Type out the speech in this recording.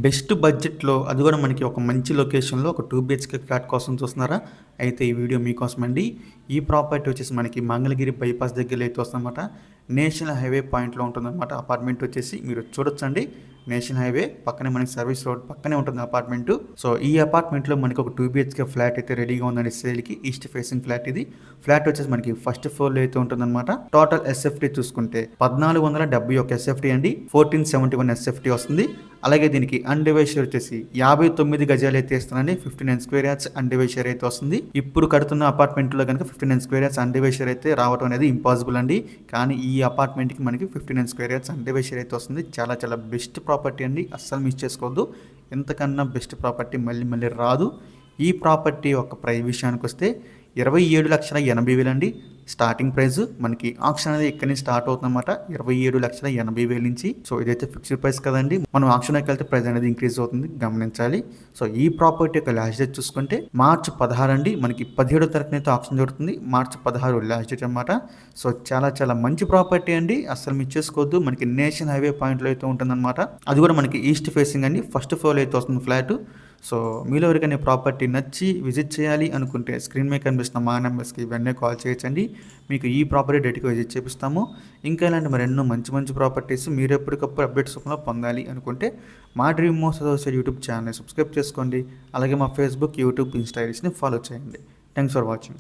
Best బడ్జెట్‌లో అది కూడా మనకి ఒక మంచి లొకేషన్‌లో ఒక 2 బీహెచ్‌కే ఫ్లాట్ కోసం చూస్తున్నారా? అయితే ఈ వీడియో మీకోసమండి. ఈ ప్రాపర్టీ వచ్చేసి మనకి మంగళగిరి బైపాస్ దగ్గరలో అయితే వస్తుందన్నమాట. నేషనల్ హైవే పాయింట్‌లో ఉంటుందన్నమాట. అపార్ట్మెంట్ వచ్చేసి మీరు చూడొచ్చండి. నేషనల్ హైవే పక్కనే మనకి సర్వీస్ రోడ్ పక్కనే ఉంటుంది అపార్ట్మెంటు. సో ఈ అపార్ట్మెంట్‌లో మనకి ఒక 2 బీహెచ్‌కే ఫ్లాట్ అయితే రెడీగా ఉందండి సేల్‌కి. ఈస్ట్ ఫేసింగ్ ఫ్లాట్ ఇది. ఫ్లాట్ వచ్చేసి మనకి ఫస్ట్ ఫ్లోర్‌లో అయితే ఉంటుందన్నమాట. టోటల్ ఎస్ఎఫ్టీ చూసుకుంటే 1471 ఎస్ఎఫ్టీ అండి. 1471 ఎస్ఎఫ్టీ వస్తుంది. అలాగే దీనికి అన్డివైడ్ షేర్ వచ్చేసి 59 గజాలు అయితే ఇస్తున్నాండి. 59 స్క్వేర్ యార్డ్స్ అన్డివైడ్ షేర్ అయితే వస్తుంది. ఇప్పుడు కడుతున్న అపార్ట్మెంట్లో కనుక 59 స్క్వేర్ యార్డ్స్ అన్డివైడ్ షేర్ అయితే రావడం అనేది ఇంపాసిబుల్ అండి. కానీ ఈ అపార్ట్మెంట్కి మనకి 59 స్క్వేర్ యార్డ్స్ అన్డివైడ్ షేర్ అయితే వస్తుంది. చాలా చాలా బెస్ట్ ప్రాపర్టీ అండి. అస్సలు మిస్ చేసుకోవద్దు. ఇంతకన్నా బెస్ట్ ప్రాపర్టీ మళ్ళీ మళ్ళీ రాదు. ఈ ప్రాపర్టీ ఒక ప్రైస్ విషయానికి వస్తే 27,80,000 అండి. స్టార్టింగ్ ప్రైస్ మనకి ఆక్షన్ అనేది ఇక్కడి నుంచి స్టార్ట్ అవుతుందన్నమాట. 27,80,000 నుంచి. సో ఇదైతే ఫిక్స్డ్ ప్రైస్ కదండి. మనం ఆక్షన్కి వెళ్తే ప్రైస్ అనేది ఇంక్రీజ్ అవుతుంది, గమనించాలి. సో ఈ ప్రాపర్టీ యొక్క లాస్ట్ డేట్ చూసుకుంటే మార్చి 16 అండి. మనకి 17వ తారీఖున అయితే ఆక్షన్ జరుగుతుంది. మార్చి 16 లాస్ట్ డేట్ అనమాట. సో చాలా చాలా మంచి ప్రాపర్టీ అండి. అసలు మిస్ చేసుకోవద్దు. మనకి నేషనల్ హైవే పాయింట్లో అయితే ఉంటుందన్నమాట. అది కూడా మనకి ఈస్ట్ ఫేసింగ్ అండి. ఫస్ట్ ఫ్లోర్ అయితే వస్తుంది ఫ్లాట్. సో మీలో ఎవరికైనా ప్రాపర్టీ నచ్చి విజిట్ చేయాలి అనుకుంటే స్క్రీన్ మీద కనిపిస్తున్న మా నెంబర్స్కి వెంటనే కాల్ చేయొచ్చండి. మీకు ఈ ప్రాపర్టీ డేట్కి విజిట్ చేపిస్తాము. ఇంకా ఇలాంటి మరెన్నో మంచి మంచి ప్రాపర్టీస్ మీరు ఎప్పటికప్పుడు అప్డేట్స్ రూపంలో పొందాలి అనుకుంటే మా డ్రీమ్ మోస్ట్ అసోసియేట్ యూట్యూబ్ ఛానల్ని సబ్స్క్రైబ్ చేసుకోండి. అలాగే మా ఫేస్బుక్, యూట్యూబ్, ఇన్స్టా ఐడీస్ని ఫాలో చేయండి. Thanks for watching.